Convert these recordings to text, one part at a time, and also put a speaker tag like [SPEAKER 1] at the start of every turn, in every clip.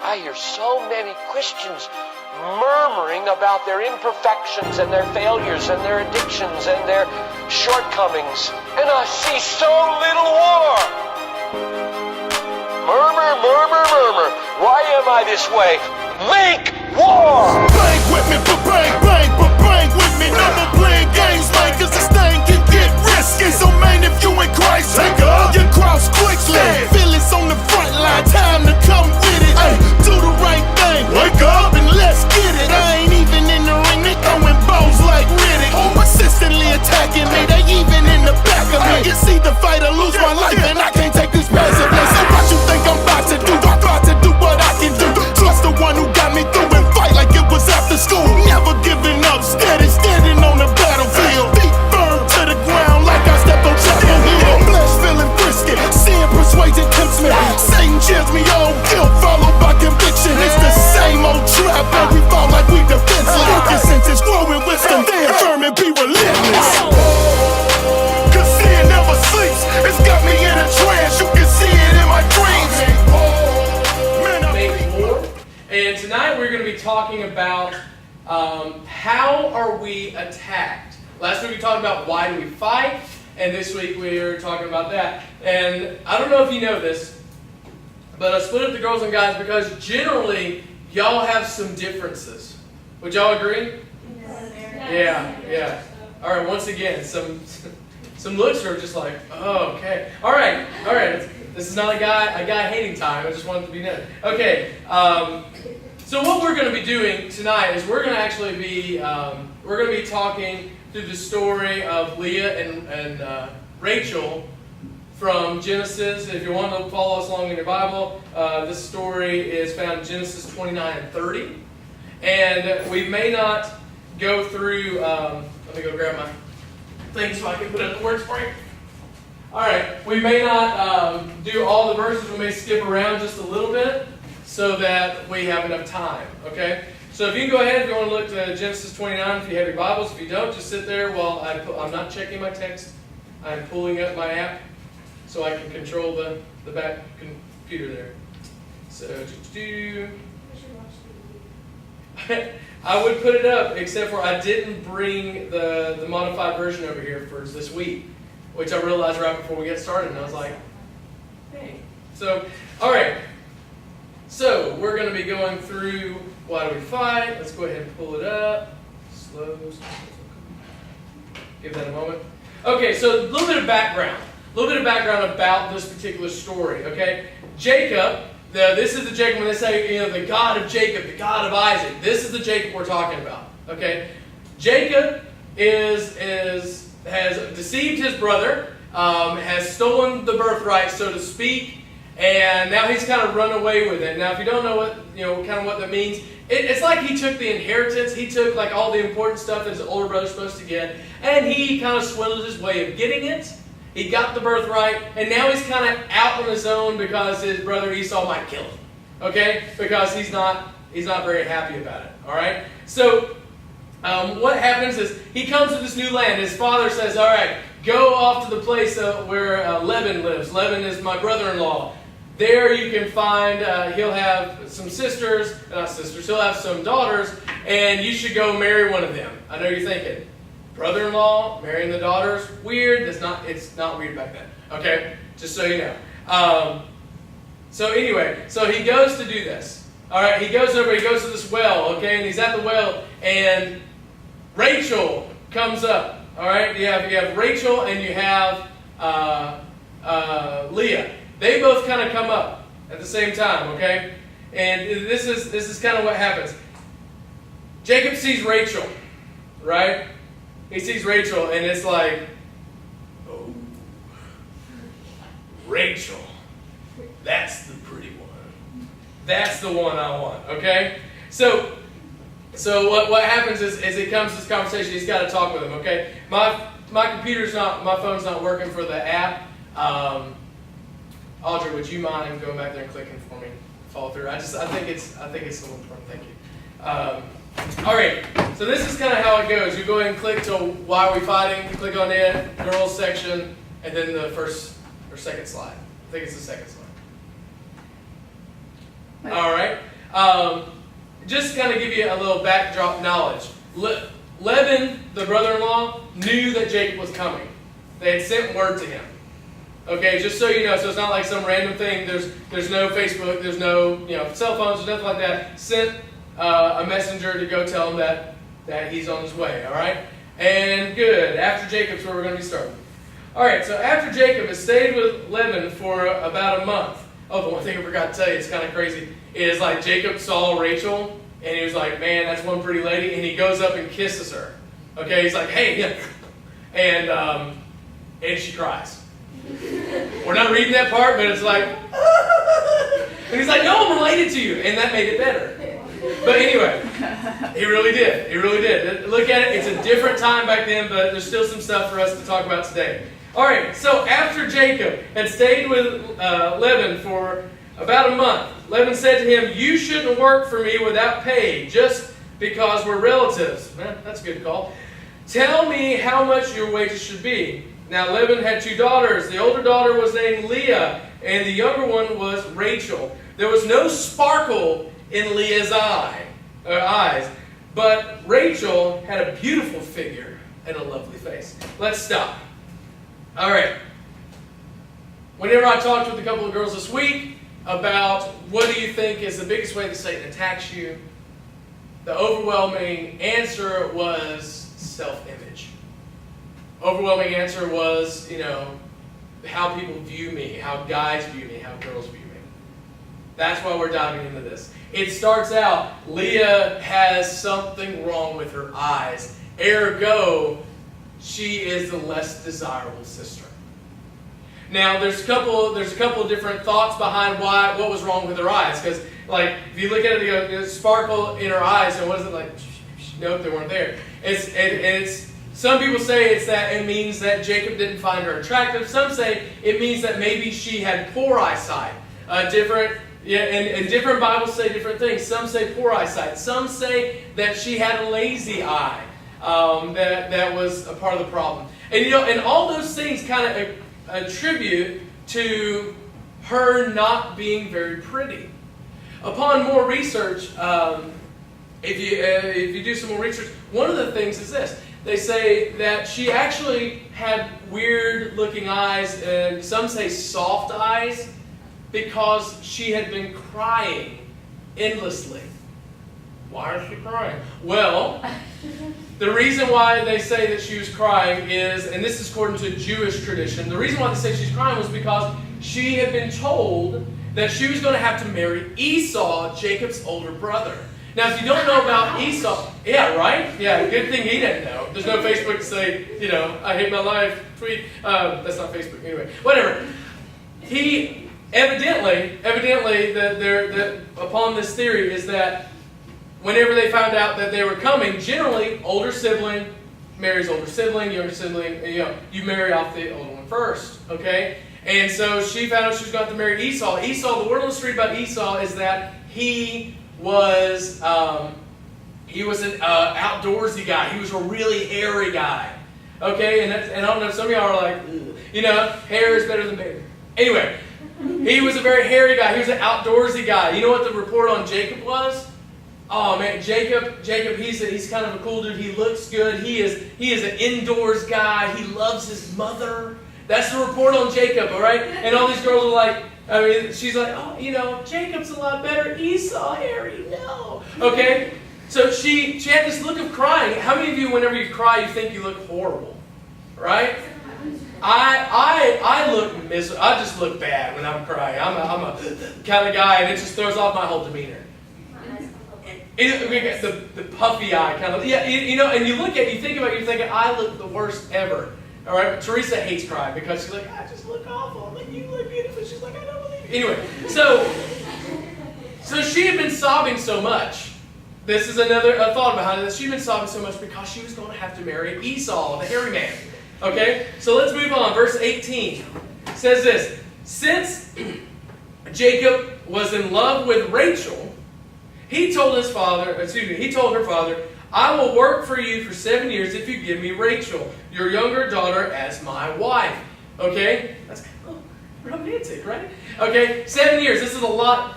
[SPEAKER 1] I hear so many Christians murmuring about their imperfections and their failures and their addictions and their shortcomings. And I see so little war. Murmur, murmur, murmur. Why am I this way? Make war!
[SPEAKER 2] Bang with me, but bang with me. No more playing games, man, cause this thing can get risky. So man, if you in Christ, take up your cross quickly. Feelings on the front line, time to come with it. Ay, do the right thing, wake up and let's get it. I ain't even in the ring, they throwing bows like Riddick. Persistently attacking me, they even in the back of me. It's either fight or lose my life, and I can't take this passively. So what you think I'm about to do? I'm about to do what I can do. Trust the one who got me through and fight like it was after school. Never giving up, steady, standing on the battlefield. Feet firm to the ground like I stepped on Chapel Hill. Flesh feeling frisky, sin persuasion tempts me. Satan cheers me on, guilt followed by conviction. It's the same old trap where we fall like we defenseless. Your sentence growing wisdom, stand firm and be relentless. Cause sin never sleeps, it's got me in a trance. You can see it in my dreams.
[SPEAKER 3] And tonight we're going to be talking about how are we attacked. Last week we talked about why do we fight, and this week we're talking about that. And I don't know if you know this, but I split up the girls and guys because generally y'all have some differences. Would y'all agree? Yeah. All right, once again, some looks are just like, oh, okay. All right. This is not a guy hating time. I just wanted to be known. Okay. So what we're going to be doing tonight is we're going to actually be talking through the story of Leah and Rachel from Genesis. If you want to follow us along in your Bible, this story is found in Genesis 29 and 30. And we may not go through. Let me go grab my thing so I can put it in the words for you. All right, we may not do all the verses. We may skip around just a little bit so that we have enough time, okay? So if you can go ahead, if you want to look to Genesis 29, if you have your Bibles. If you don't, just sit there while I'm not checking my text. I'm pulling up my app so I can control the back computer there. So, I would put it up, except for I didn't bring the modified version over here for this week, which I realized right before we get started, and I was like, hey. So, all right. So, we're going to be going through why do we fight. Let's go ahead and pull it up. Slow. Give that a moment. Okay, so a little bit of background. A little bit of background about this particular story, okay? Jacob, this is the Jacob, when they say, the God of Jacob, the God of Isaac. This is the Jacob we're talking about, okay? Jacob has deceived his brother, has stolen the birthright, so to speak, and now he's kind of run away with it. Now, if you don't know what that means, it's like he took the inheritance, he took like all the important stuff that his older brother's supposed to get, and he kind of swindled his way of getting it. He got the birthright, and now he's kind of out on his own because his brother Esau might kill him. Okay? Because he's not very happy about it. All right? So, what happens is he comes to this new land. His father says, all right, go off to the place where Laban lives. Laban is my brother-in-law. There you can find, he'll have some he'll have some daughters, and you should go marry one of them. I know you're thinking, brother-in-law marrying the daughters, weird. It's not weird back then. Okay, just so you know. So anyway, so he goes to do this. All right, he goes to this well. Okay, and he's at the well, and Rachel comes up. All right, you have Rachel and you have Leah. They both kind of come up at the same time. Okay, and this is kind of what happens. Jacob sees Rachel, right? He sees Rachel, and it's like, oh, Rachel, that's the pretty one. That's the one I want, okay? So what happens is it comes to this conversation, he's got to talk with him, okay? My phone's not working for the app. Audrey, would you mind going back there and clicking for me? Follow through. I think it's so important. Thank you. All right. So this is kind of how it goes. You go ahead and click to why are we fighting. You click on it, girls section, and then the first or second slide. I think it's the second slide. All right. Just to kind of give you a little backdrop knowledge. Laban, the brother-in-law, knew that Jacob was coming. They had sent word to him. Okay, just so you know, so it's not like some random thing. There's no Facebook, there's no cell phones, there's nothing like that. Sent a messenger to go tell him that he's on his way. All right, and good. After Jacob's where we're going to be starting. All right, so after Jacob has stayed with Laban for about a month. Oh, the one thing I forgot to tell you, it's kind of crazy, is like Jacob saw Rachel, and he was like, man, that's one pretty lady, and he goes up and kisses her. Okay, he's like, hey, yeah. And she cries. We're not reading that part, but it's like, and he's like, no, I'm related to you, and that made it better. But anyway, he really did. He really did. Look at it, it's a different time back then, but there's still some stuff for us to talk about today. All right, so after Jacob had stayed with Laban for about a month, Laban said to him, you shouldn't work for me without pay just because we're relatives. Man, that's a good call. Tell me how much your wages should be. Now Laban had 2 daughters. The older daughter was named Leah, and the younger one was Rachel. There was no sparkle in Leah's eyes, but Rachel had a beautiful figure and a lovely face. Let's stop. All right. Whenever I talked with a couple of girls this week about what do you think is the biggest way that Satan attacks you, the overwhelming answer was self-image. Overwhelming answer was, how people view me, how guys view me, how girls view me. That's why we're diving into this. It starts out, Leah has something wrong with her eyes. Ergo, she is the less desirable sister. Now, there's a couple of different thoughts behind what was wrong with her eyes. Because, if you look at it, the sparkle in her eyes, and what is it like? Nope, they weren't there. It's some people say it means that Jacob didn't find her attractive. Some say it means that maybe she had poor eyesight. And different Bibles say different things. Some say poor eyesight. Some say that she had a lazy eye. That was a part of the problem. And all those things kind of attribute to her not being very pretty. Upon more research, if you do some more research, one of the things is this. They say that she actually had weird looking eyes, and some say soft eyes, because she had been crying endlessly. Why is she crying? Well, the reason why they say that she was crying is, and this is according to Jewish tradition, the reason why they say she's crying was because she had been told that she was going to have to marry Esau, Jacob's older brother. Now, if you don't know about Esau, yeah, right? Yeah, good thing he didn't know. There's no Facebook to say, I hate my life, tweet. That's not Facebook, anyway. Whatever. He, evidently, upon this theory is that whenever they found out that they were coming, generally, older sibling marries older sibling, younger sibling, you marry off the older one first, okay? And so she found out she was going to have to marry Esau. Esau, the word on the street about Esau is that he was an outdoorsy guy. He was a really hairy guy, okay? And I don't know, some of y'all are like, hair is better than beard. Anyway, he was a very hairy guy. He was an outdoorsy guy. You know what the report on Jacob was? Oh man, Jacob, he's kind of a cool dude. He looks good. He is an indoors guy. He loves his mother. That's the report on Jacob, all right? And all these girls are like, she's like, Jacob's a lot better. Esau, hairy, no. Okay? So she had this look of crying. How many of you, whenever you cry, you think you look horrible? Right? I look miserable. I just look bad when I'm crying. I'm a kind of guy, and it just throws off my whole demeanor. The puffy eye kind of, yeah, and you think about it, you're thinking, I look the worst ever. All right, Teresa hates crying because she's like, I just look awful. I'm like, you look beautiful. She's like, I don't believe it. Anyway, so she had been sobbing so much. This is another thought behind it. She'd been sobbing so much because she was going to have to marry Esau, the hairy man. Okay, so let's move on. Verse 18 says this: since Jacob was in love with Rachel, he told her father, I will work for you for 7 years if you give me Rachel, your younger daughter, as my wife. Okay? That's kind of cool. romantic, right? Okay, 7 years. This is a lot.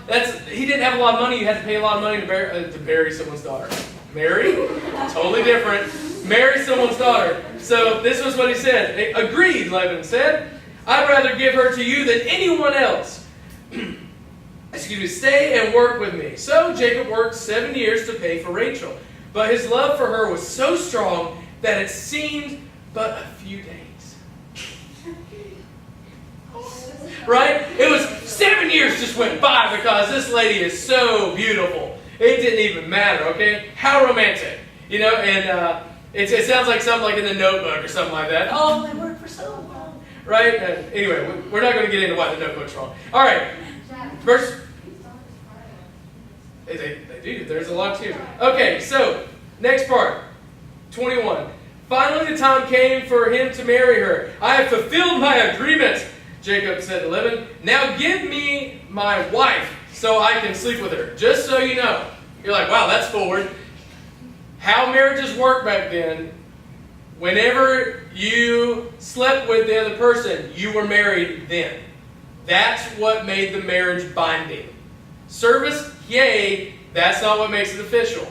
[SPEAKER 3] He didn't have a lot of money. You had to pay a lot of money to bury someone's daughter. Marry? Totally different. Marry someone's daughter. So this was what he said. Agreed, Laban said. I'd rather give her to you than anyone else. Excuse me, stay and work with me. So Jacob worked 7 years to pay for Rachel. But his love for her was so strong that it seemed but a few days. Right? It was 7 years just went by because this lady is so beautiful. It didn't even matter, okay? How romantic. You know, and it sounds like something like in the Notebook or something like that. Oh, they worked for so long. Right? Anyway, we're not going to get into why the Notebook's wrong. All right. Verse... They do. There's a lot to it. Okay, so, next part. 21. Finally the time came for him to marry her. I have fulfilled my agreement, Jacob said to Laban. Now give me my wife so I can sleep with her. Just so you know. You're like, wow, that's forward. How marriages work back then, whenever you slept with the other person, you were married then. That's what made the marriage binding. Service, yay, that's not what makes it official.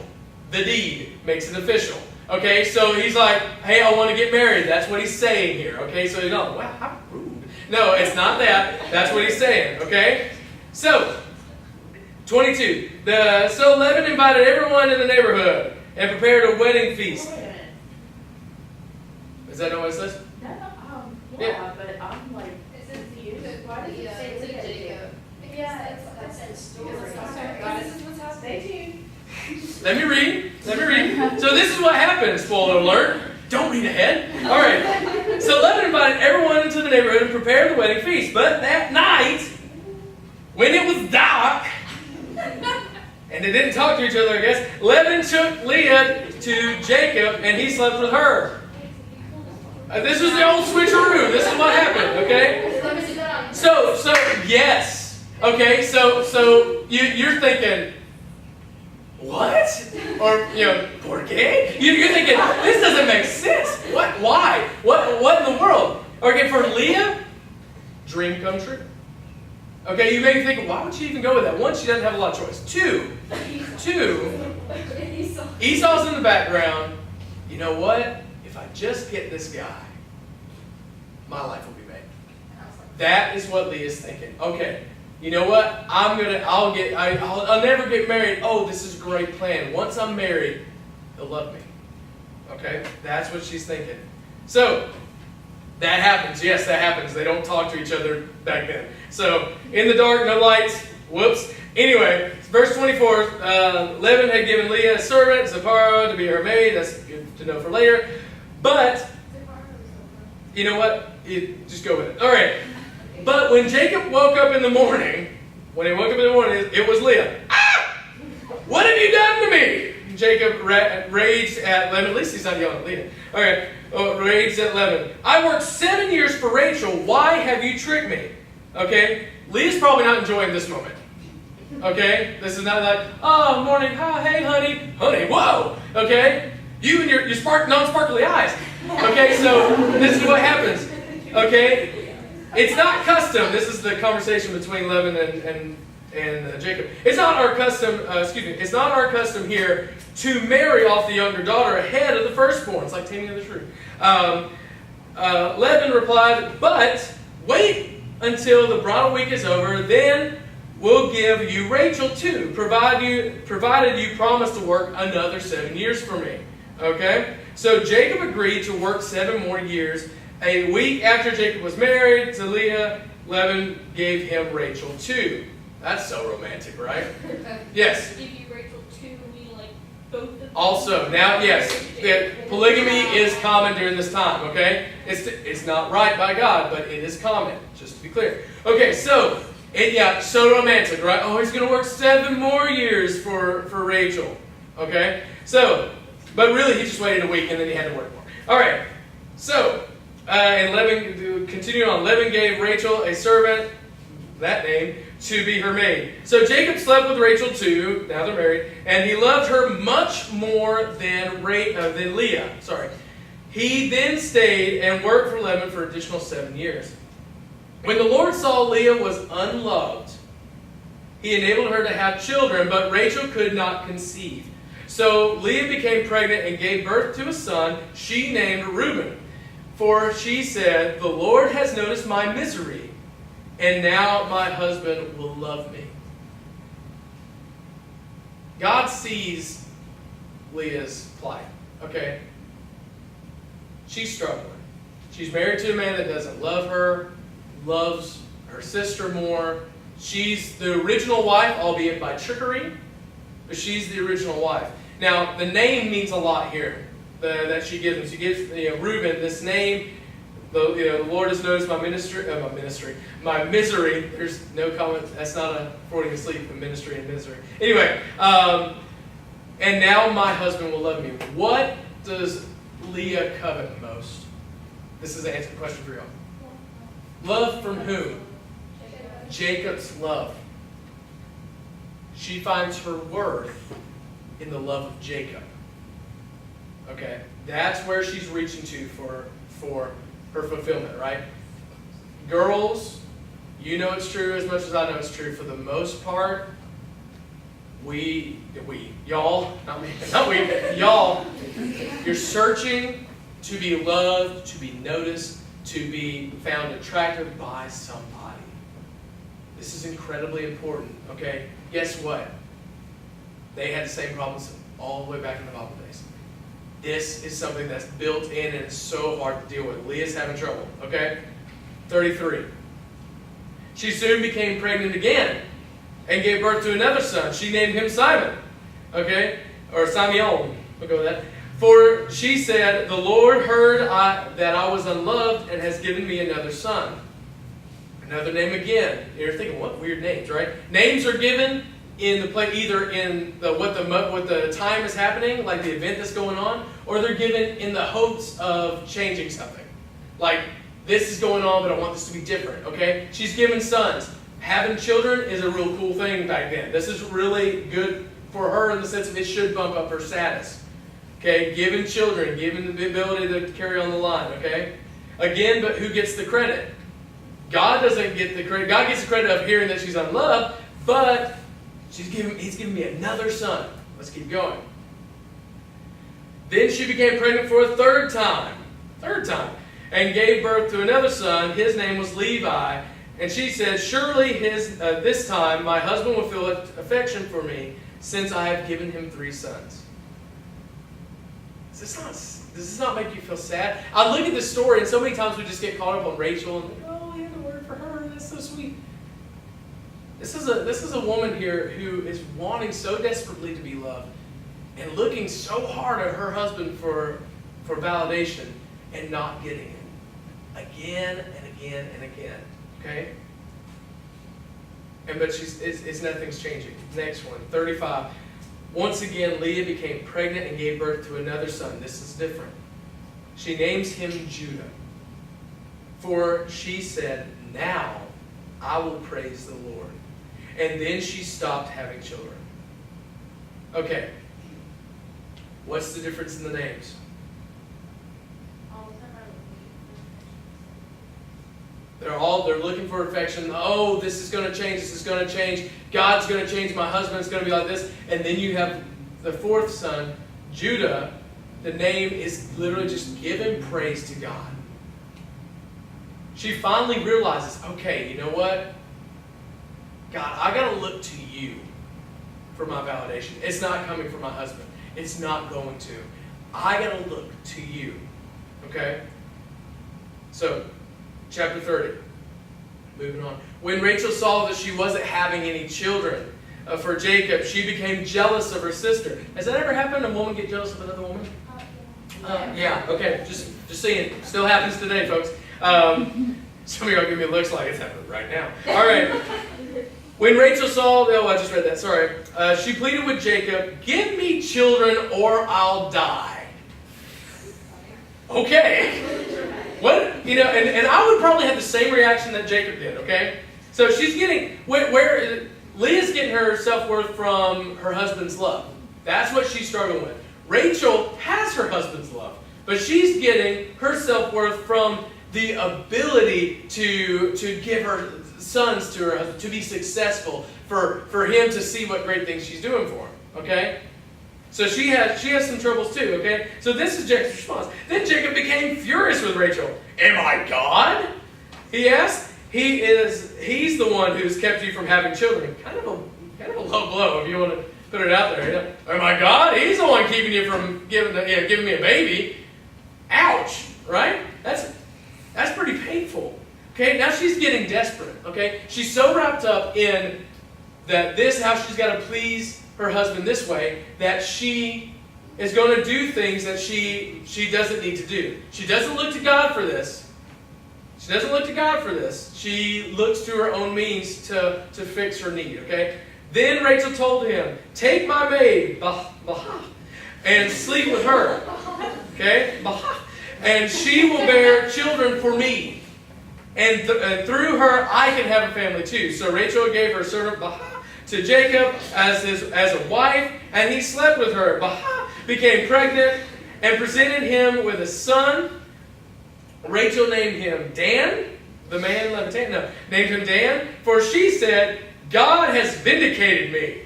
[SPEAKER 3] The deed makes it official. Okay, so he's like, hey, I want to get married. That's what he's saying here. Okay, so you know, wow, how rude. No, it's not that. That's what he's saying. Okay, so 22. So Laban invited everyone in the neighborhood and prepared a wedding feast. Is that not what it says?
[SPEAKER 4] No,
[SPEAKER 3] Yeah.
[SPEAKER 4] but I'm like,
[SPEAKER 5] It says you.
[SPEAKER 4] why did you say
[SPEAKER 5] It's
[SPEAKER 4] Leah?
[SPEAKER 5] Jacob.
[SPEAKER 4] Yeah, that's a story.
[SPEAKER 5] This is what's happening.
[SPEAKER 4] Stay tuned.
[SPEAKER 3] Let me read. So this is what happened, spoiler alert. Don't read ahead. All right. So Laban invited everyone into the neighborhood and prepared the wedding feast. But that night, when it was dark, and they didn't talk to each other, I guess, Laban took Leah to Jacob and he slept with her. This was the old switcheroo. This is what happened, okay? So yes. Okay, so you're thinking, what? Or, por qué? You're thinking, this doesn't make sense. What? Why? What in the world? Okay, for Leah, dream come true. Okay, you may be thinking, why would she even go with that? One, she doesn't have a lot of choice. Two, Esau's in the background. You know what? If I just get this guy, my life will be made. That is what Leah's thinking. Okay. You know what? I'll never get married. Oh, this is a great plan. Once I'm married, he'll love me. Okay? That's what she's thinking. So, that happens. Yes, that happens. They don't talk to each other back then. So, in the dark, no lights. Whoops. Anyway, verse 24. Laban had given Leah a servant, Zipporah, to be her maid. That's good to know for later. But, you know what? Just go with it. All right. But when Jacob woke up in the morning, it was Leah. Ah! What have you done to me? Jacob raged at Laban. At least he's not yelling at Leah. Okay. Raged at Laban. I worked 7 years for Rachel. Why have you tricked me? Okay. Leah's probably not enjoying this moment. Okay. This is not like, oh, morning. Oh, hey, honey. Honey, whoa. Okay. You and your non-sparkly eyes. Okay. So this is what happens. Okay. It's not custom. This is the conversation between Laban and Jacob. It's not our custom. It's not our custom here to marry off the younger daughter ahead of the firstborn. It's like taming of the shrew. Laban replied, "But wait until the bridal week is over. Then we'll give you Rachel too, provided you promise to work another 7 years for me." Okay. So Jacob agreed to work 7 more years. A week after Jacob was married to Leah, Laban gave him Rachel too. That's so romantic, right? Yes.
[SPEAKER 5] Give you Rachel too, meaning like both of them.
[SPEAKER 3] Also, now, yes, polygamy is common during this time, okay? It's not right by God, but it is common, just to be clear. Okay, so, so romantic, right? Oh, he's going to work 7 more years for Rachel, okay? So, but really, he just waited a week and then he had to work more. All right, so, and Laban, continuing on, Laban gave Rachel a servant, that name, to be her maid. So Jacob slept with Rachel too, now they're married, and he loved her much more than Leah. Sorry. He then stayed and worked for Laban for additional 7 years. When the Lord saw Leah was unloved, He enabled her to have children, but Rachel could not conceive. So Leah became pregnant and gave birth to a son she named Reuben. For she said, "The Lord has noticed my misery, and now my husband will love me." God sees Leah's plight, okay? She's struggling. She's married to a man that doesn't love her, loves her sister more. She's the original wife, albeit by trickery, but she's the original wife. Now, the name means a lot here that she gives him. She gives Reuben this name. The Lord has noticed my my misery. There's no comment. That's not a falling asleep, a ministry and misery. Anyway, and now my husband will love me. What does Leah covet most? This is the answer question for y'all. Love from whom? Jacob's love. She finds her worth in the love of Jacob. Okay, that's where she's reaching to for her fulfillment, right? Girls, you know it's true as much as I know it's true. For the most part, y'all, not me, not we, y'all, you're searching to be loved, to be noticed, to be found attractive by somebody. This is incredibly important, okay? Guess what? They had the same problems all the way back in the Bible days. This is something that's built in and it's so hard to deal with. Leah's having trouble, okay? 33. She soon became pregnant again and gave birth to another son. She named him Simon, okay? Or Simeon. We'll go with that. For she said, "The Lord heard that I was unloved and has given me another son." Another name again. You're thinking, what weird names, right? Names are given in the play, either in what the time is happening, like the event that's going on, or they're given in the hopes of changing something. Like, this is going on, but I want this to be different, okay? She's given sons. Having children is a real cool thing back then. This is really good for her in the sense of it should bump up her status. Okay, given children, given the ability to carry on the line, okay? Again, but who gets the credit? God doesn't get the credit. God gets the credit of hearing that she's unloved, but he's given me another son. Let's keep going. Then she became pregnant for a third time, and gave birth to another son. His name was Levi. And she said, "Surely this time my husband will feel affection for me, since I have given him 3 sons." Does this not make you feel sad? I look at this story, and so many times we just get caught up on Rachel and oh, he had a word for her. That's so sweet. This is a woman here who is wanting so desperately to be loved, and looking so hard at her husband for validation, and not getting it again and again and again. Okay? But it's nothing's changing. Next one, 35. Once again, Leah became pregnant and gave birth to another son. This is different. She names him Judah. For she said, "Now I will praise the Lord." And then she stopped having children. Okay. What's the difference in the names? They're looking for affection. Oh, this is going to change. This is going to change. God's going to change. My husband's going to be like this. And then you have the fourth son, Judah. The name is literally just giving praise to God. She finally realizes, okay, you know what? God, I got to look to you for my validation. It's not coming from my husband. It's not going to. I got to look to you. Okay? So, chapter 30. Moving on. When Rachel saw that she wasn't having any children for Jacob, she became jealous of her sister. Has that ever happened? A woman get jealous of another woman? Yeah. Okay. Just seeing. Still happens today, folks. Some of y'all give me looks like it's happening right now. All right. When Rachel saw, I just read that. Sorry. She pleaded with Jacob, "Give me children, or I'll die." Okay. What, and I would probably have the same reaction that Jacob did, okay? So she's getting, Leah's getting her self-worth from her husband's love. That's what she's struggling with. Rachel has her husband's love, but she's getting her self-worth from the ability to give her sons to her husband, to be successful, for him to see what great things she's doing for him. Okay? So she has some troubles too, okay? So this is Jacob's response. Then Jacob became furious with Rachel. Am I God? He asked. He's the one who's kept you from having children. Kind of a low blow if you want to put it out there. You know? Am I God? He's the one keeping you from giving me a baby. Ouch, right? That's pretty painful. Okay, now she's getting desperate. Okay, she's so wrapped up in how she's got to please her husband this way that she is going to do things that she doesn't need to do. She doesn't look to God for this. She doesn't look to God for this. She looks to her own means to fix her need. Okay. Then Rachel told him, "Take my maid, Baha, and sleep with her. Okay, Baha, and she will bear children for me. And through her, I can have a family too." So Rachel gave her servant Baha to Jacob as a wife, and he slept with her. Baha became pregnant and presented him with a son. Rachel named him Dan, the man named him Dan, for she said, "God has vindicated me.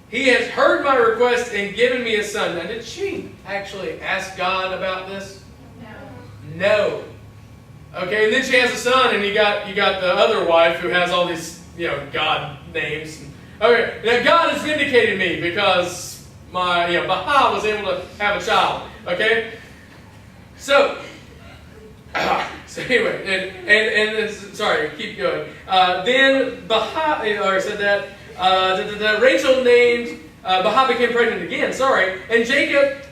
[SPEAKER 3] He has heard my request and given me a son." Now, did she actually ask God about this? No. Okay, and then she has a son, and you got the other wife who has all these God names. Okay, now God has vindicated me because my Baha was able to have a child. Okay, so anyway, and sorry, keep going. Then Baha, I already said that. Rachel named Baha became pregnant again. Sorry, and Jacob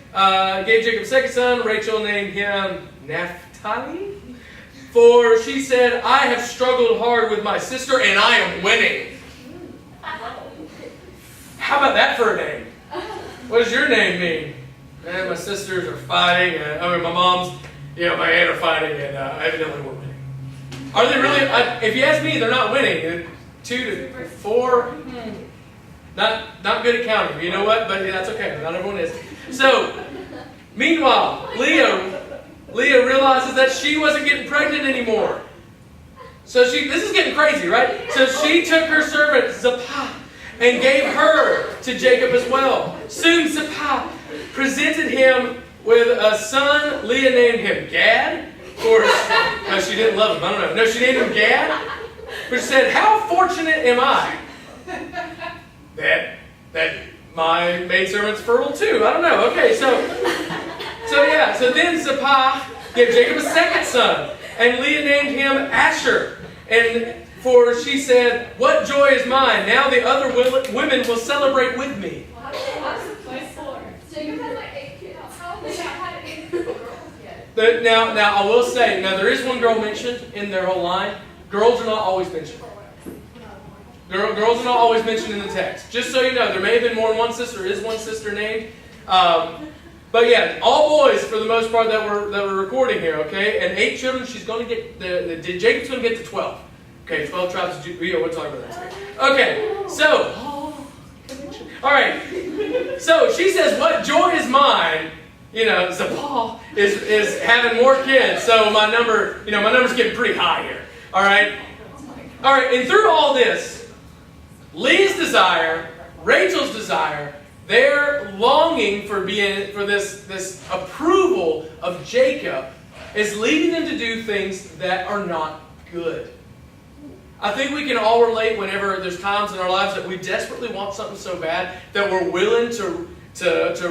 [SPEAKER 3] gave Jacob a second son. Rachel named him Naphtali. For she said, "I have struggled hard with my sister, and I am winning." How about that for a name? What does your name mean? Man, my sisters are fighting. My mom's, my aunt are fighting, and evidently we're winning. Are they really? If you ask me, they're not winning. 2 to 4. Not good at counting. You know what? But that's okay. Not everyone is. So, meanwhile, Leah realizes that she wasn't getting pregnant anymore. So this is getting crazy, right? So she took her servant Zilpah and gave her to Jacob as well. Soon Zilpah presented him with a son. Leah named him Gad. No, she didn't love him. I don't know. No, she named him Gad. Which said, "How fortunate am I that my maidservant's fertile too." I don't know. Okay, so then Zilpah gave Jacob a second son, and Leah named him Asher. And for she said, "What joy is mine! Now the other women will celebrate with me."
[SPEAKER 4] Jacob had like 8 kids. How old is that? Had 8 girls yet?
[SPEAKER 3] Now I will say, there is one girl mentioned in their whole line. Girls are not always mentioned. Girls are not always mentioned in the text. Just so you know, there may have been more than one sister. There is one sister named. But yeah, all boys for the most part that we're recording here, okay? And 8 children, she's going to get, Jacob's going to get to 12. Okay, 12 tribes of Judah. We'll talk about that. Okay, so, all right. So she says, "What joy is mine?" Zilpah is having more kids. So my number's getting pretty high here. All right? All right, and through all this, Leah's desire, Rachel's desire, their longing for this approval of Jacob is leading them to do things that are not good. I think we can all relate whenever there's times in our lives that we desperately want something so bad that we're willing to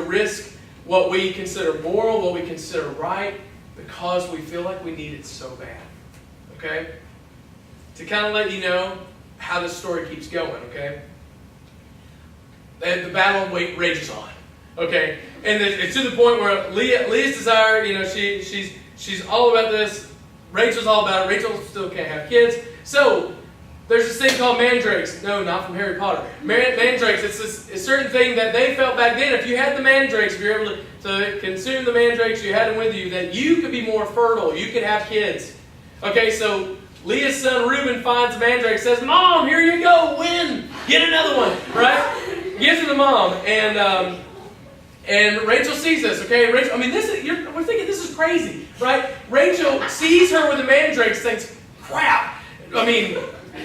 [SPEAKER 3] risk what we consider moral, what we consider right, because we feel like we need it so bad. Okay? To kind of let you know how this story keeps going, okay? And the battle rages on, okay? And it's to the point where Leah's desire, she's all about this. Rachel's all about it. Rachel still can't have kids. So there's this thing called mandrakes. No, not from Harry Potter. Mandrakes. It's a certain thing that they felt back then. If you had the mandrakes, if you were able to consume the mandrakes, you had them with you, that you could be more fertile. You could have kids. Okay, so Leah's son Reuben finds the mandrake, says, "Mom, here you go, win, get another one," right? Gives it to mom, and Rachel sees this. Okay, Rachel. We're thinking this is crazy. right? Rachel sees her with the mandrakes, thinks, crap. I mean,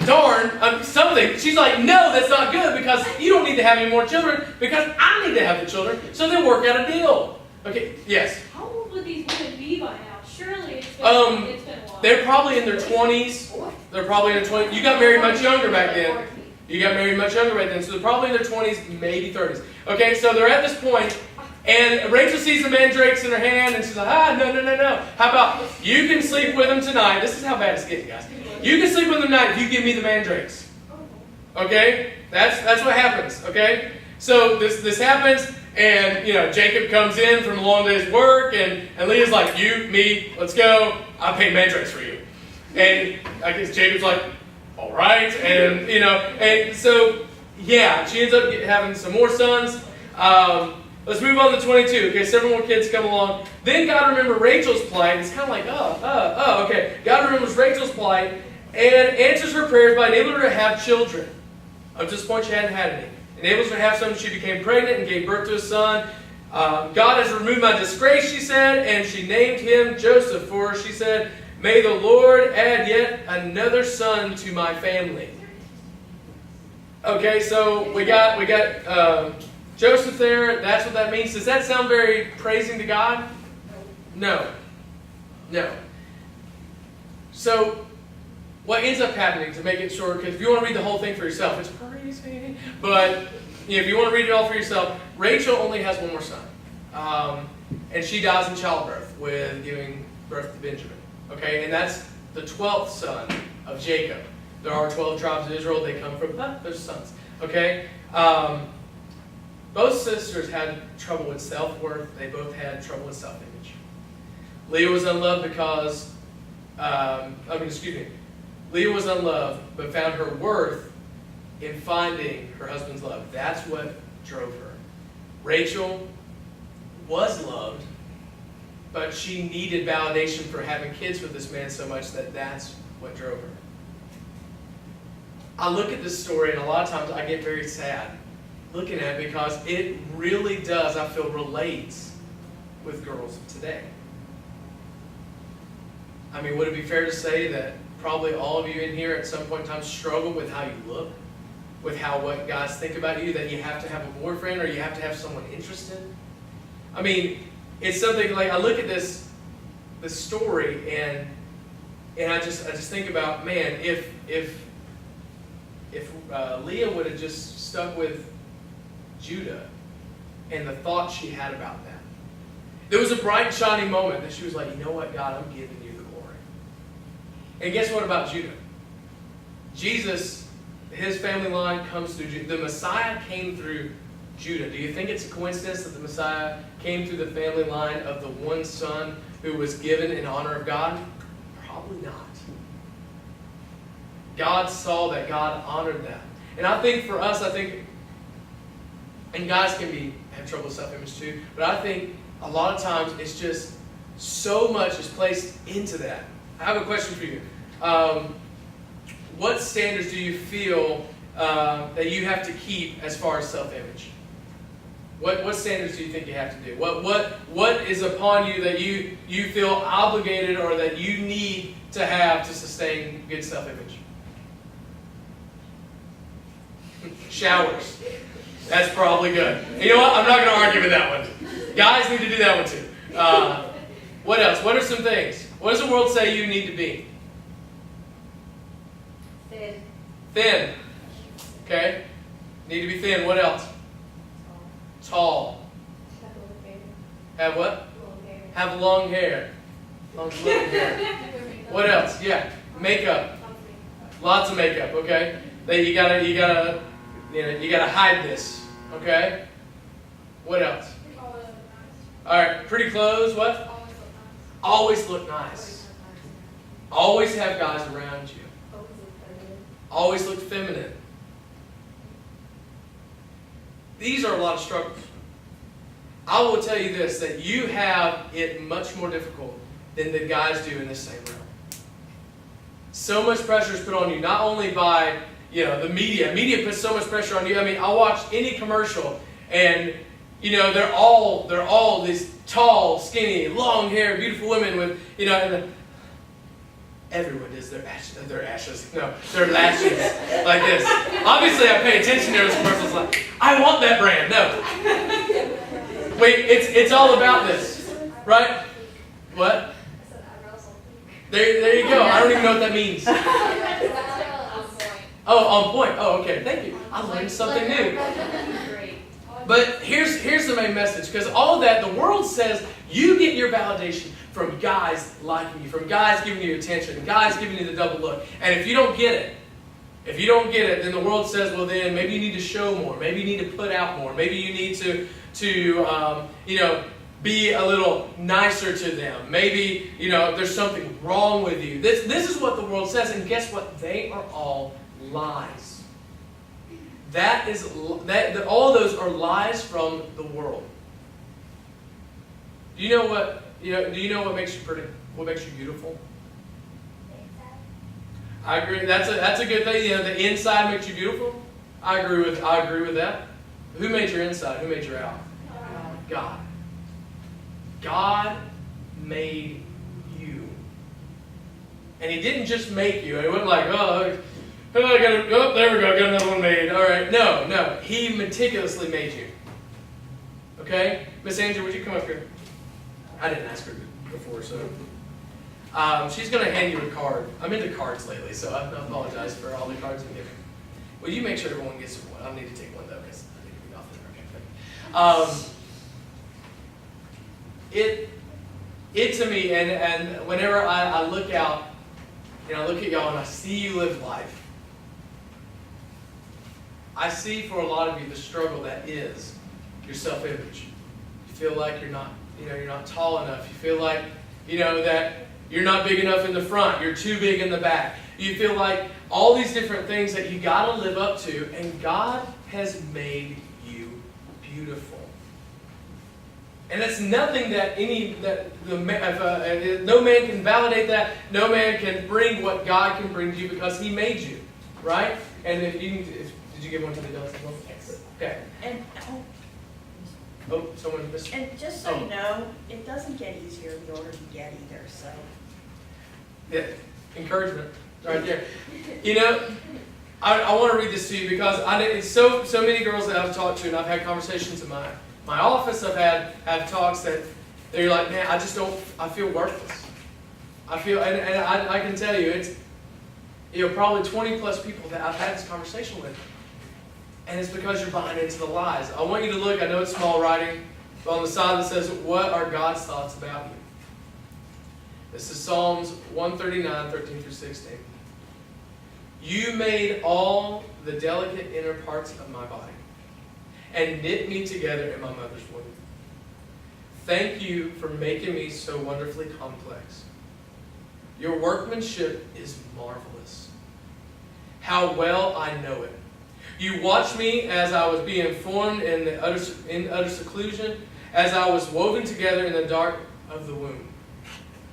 [SPEAKER 3] darn, something. She's like, no, that's not good because you don't need to have any more children because I need to have the children. So they work out a deal. Okay, yes.
[SPEAKER 5] How old would these women be by now? Surely it's been a while.
[SPEAKER 3] They're probably in their 20s. They're probably in their 20s. You got married much younger back then. You got married much younger back then. So they're probably in their 20s, maybe 30s. Okay, so they're at this point, and Rachel sees the mandrakes in her hand, and she's like, no. How about you can sleep with them tonight? This is how bad it's getting, guys. You can sleep with them tonight if you give me the mandrakes. Okay? That's what happens, okay? So this happens, and Jacob comes in from a long day's work, and Leah's like, you, me, let's go. I paid mandrakes for you. And I guess Jacob's like, all right, and and so yeah, she ends up having some more sons. Let's move on to 22. Okay, several more kids come along. Then God remembered Rachel's plight. It's kind of like, okay. God remembers Rachel's plight and answers her prayers by enabling her to have children. Up to this point, she hadn't had any. Enables her to have sons. She became pregnant and gave birth to a son. God has removed my disgrace, she said, and she named him Joseph. For she said, may the Lord add yet another son to my family. Okay, so we got Joseph there. That's what that means. Does that sound very praising to God? No. So what ends up happening, to make it short, because if you want to read the whole thing for yourself, it's praising. But if you want to read it all for yourself, Rachel only has one more son. And she dies in childbirth with giving birth to Benjamin. Okay, and that's the 12th son of Jacob. There are 12 tribes of Israel. They come from those sons. Okay? Both sisters had trouble with self-worth. They both had trouble with self-image. Leah was unloved because, Leah was unloved, but found her worth in finding her husband's love. That's what drove her. Rachel was loved, but she needed validation for having kids with this man so much that that's what drove her. I look at this story, and a lot of times I get very sad looking at it because it really does, I feel, relates with girls of today. I mean, would it be fair to say that probably all of you in here at some point in time struggle with how you look, with what guys think about you, that you have to have a boyfriend or you have to have someone interested? I mean, it's something like, I look at this story and I just think about, man, if Leah would have just stuck with Judah and the thoughts she had about that. There was a bright, shining moment that she was like, you know what, God, I'm giving you the glory. And guess what about Judah? Jesus, his family line comes through Judah. The Messiah came through Judah. Do you think it's a coincidence that the Messiah came through the family line of the one son who was given in honor of God? Probably not. God saw that. God honored that. And I think for us, and guys can have trouble with self-image too, but I think a lot of times it's just so much is placed into that. I have a question for you. What standards do you feel that you have to keep as far as self-image? What standards do you think you have to do? What is upon you that you feel obligated or that you need to have to sustain good self-image? Showers. That's probably good. And you know what? I'm not going to argue with that one. Guys need to do that one too. What else? What are some things? What does the world say you need to be? Thin. Okay. Need to be thin. What else? Tall. Have what? Have long hair. Long hair. What else? Yeah. Makeup. Lots of makeup. Okay. You gotta hide this. Okay. What else? All right. Pretty clothes. What? Always look nice. Always have guys around you. Always look feminine. These are a lot of struggles. I will tell you this, that you have it much more difficult than the guys do in this same realm. So much pressure is put on you, not only by the media. Media puts so much pressure on you. I mean, I'll watch any commercial, and they're all these tall, skinny, long hair, beautiful women with, you know, and everyone does their lashes like this. Obviously, I pay attention to those commercials. Like, I want that brand. No. Wait, it's all about this, right? What? There you go. I don't even know what that means. Oh, on point. Oh, okay. Thank you. I learned something new. But here's the main message, because all of that, the world says you get your validation from guys liking you, from guys giving you attention, guys giving you the double look. And if you don't get it, then the world says, well, then maybe you need to show more, maybe you need to put out more, maybe you need to be a little nicer to them. Maybe, there's something wrong with you. This is what the world says, and guess what? They are all lies. All those are lies from the world. Do you know what makes you pretty? What makes you beautiful? I agree. That's a good thing. The inside makes you beautiful. I agree with that. Who made your inside? Who made your out? God. God made you. And He didn't just make you. It wasn't like, there we go, got another one made. All right. No. He meticulously made you. Okay? Miss Andrew, would you come up here? I didn't ask her before, so. She's going to hand you a card. I'm into cards lately, so I apologize for all the cards I'm giving. Will you make sure everyone gets one? I need to take one, though, because I need to be off there. It to me, and whenever I look out, I look at y'all and I see you live life, I see for a lot of you the struggle that is your self-image. You feel like you're not tall enough. You feel like, that you're not big enough in the front. You're too big in the back. You feel like all these different things that you got to live up to, and God has made you beautiful. And it's nothing that no man can validate that. No man can bring what God can bring to you because He made you, right? And did you give one to the adults as well?
[SPEAKER 6] Yes.
[SPEAKER 3] Okay.
[SPEAKER 6] And
[SPEAKER 3] Someone missed.
[SPEAKER 6] and just so you know, it doesn't get easier the older you get either. So.
[SPEAKER 3] Yeah, encouragement right there. I want to read this to you because it's so many girls that I've talked to, and I've had conversations in my office. I've had talks that they're like, man, I feel worthless. I can tell you, it's probably 20 plus people that I've had this conversation with. And it's because you're buying into the lies. I want you to look, I know it's small writing, but on the side that says, what are God's thoughts about you? This is Psalms 139, 13 through 16. You made all the delicate inner parts of my body and knit me together in my mother's womb. Thank you for making me so wonderfully complex. Your workmanship is marvelous. How well I know it. You watched me as I was being formed in utter seclusion, as I was woven together in the dark of the womb.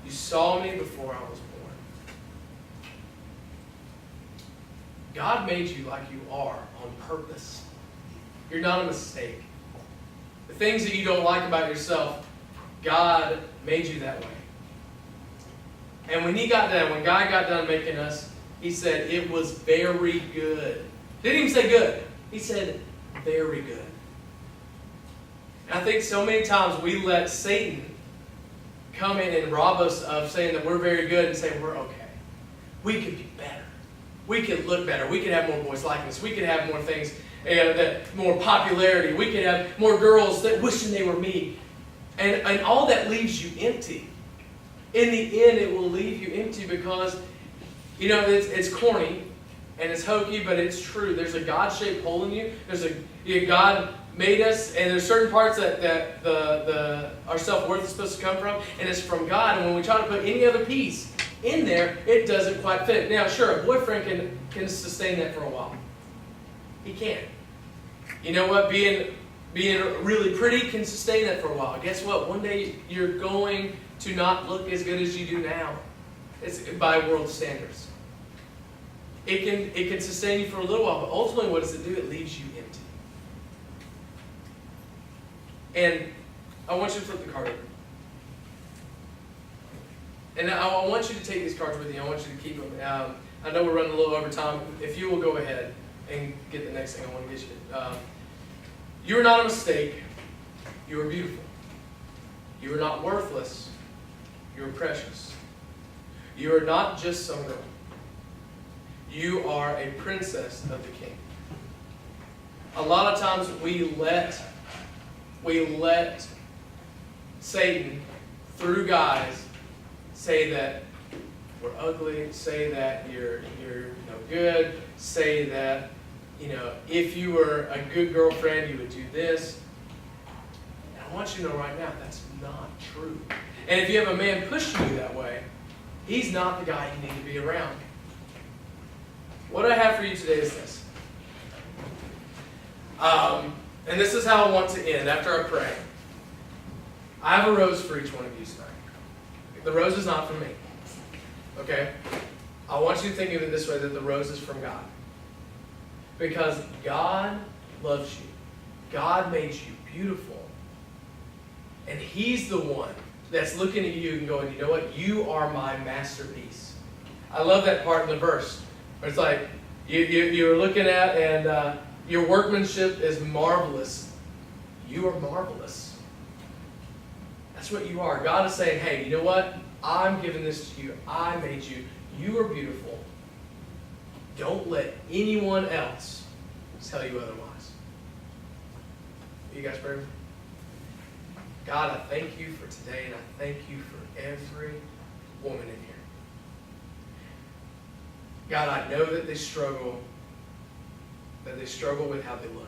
[SPEAKER 3] You saw me before I was born. God made you like you are on purpose. You're not a mistake. The things that you don't like about yourself, God made you that way. And when God got done making us, He said it was very good. Didn't even say good. He said very good. And I think so many times we let Satan come in and rob us of saying that we're very good and say we're okay. We could be better. We could look better. We could have more boys liking us. We could have more things, more popularity. We could have more girls that wishing they were me. And all that leaves you empty. In the end, it will leave you empty because, it's corny and it's hokey, but it's true. There's a God-shaped hole in you. God made us, and there's certain parts that our self-worth is supposed to come from, and it's from God. And when we try to put any other piece in there, it doesn't quite fit. Now, sure, a boyfriend can sustain that for a while. He can. You know what? Being really pretty can sustain that for a while. Guess what? One day you're going to not look as good as you do now. It's by world standards. It can sustain you for a little while, but ultimately what does it do? It leaves you empty. And I want you to flip the card over. And I want you to take these cards with you. I want you to keep them. I know we're running a little over time. If you will go ahead and get the next thing I want to get you. You are not a mistake. You are beautiful. You are not worthless. You are precious. You are not just some girl. You are a princess of the King. A lot of times we let Satan, through guys, say that we're ugly, say that you're no good, say that, if you were a good girlfriend, you would do this. And I want you to know right now, that's not true. And if you have a man pushing you that way, he's not the guy you need to be around. What I have for you today is this. And this is how I want to end after I pray. I have a rose for each one of you tonight. The rose is not from me. Okay? I want you to think of it this way, that the rose is from God. Because God loves you. God made you beautiful. And He's the one that's looking at you and going, you know what? You are my masterpiece. I love that part in the verse. Where it's like, you're looking at and your workmanship is marvelous. You are marvelous. That's what you are. God is saying, hey, you know what? I'm giving this to you. I made you. You are beautiful. Don't let anyone else tell you otherwise. Are you guys pray? God, I thank you for today, and I thank you for every woman in here. God, I know that they struggle with how they look.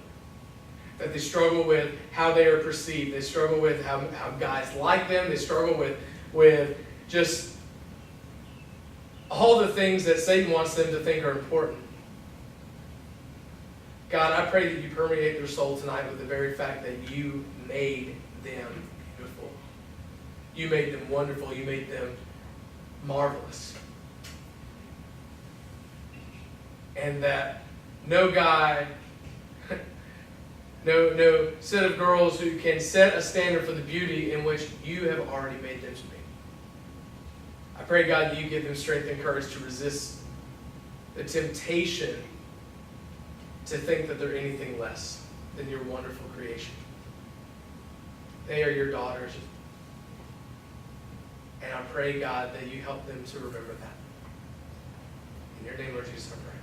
[SPEAKER 3] That they struggle with how they are perceived. They struggle with how guys like them. They struggle with just all the things that Satan wants them to think are important. God, I pray that you permeate their soul tonight with the very fact that you made them beautiful. You made them wonderful. You made them marvelous. And that no guy, no set of girls who can set a standard for the beauty in which you have already made them to be. I pray, God, that you give them strength and courage to resist the temptation to think that they're anything less than your wonderful creation. They are your daughters. And I pray, God, that you help them to remember that. In your name, Lord Jesus, I pray.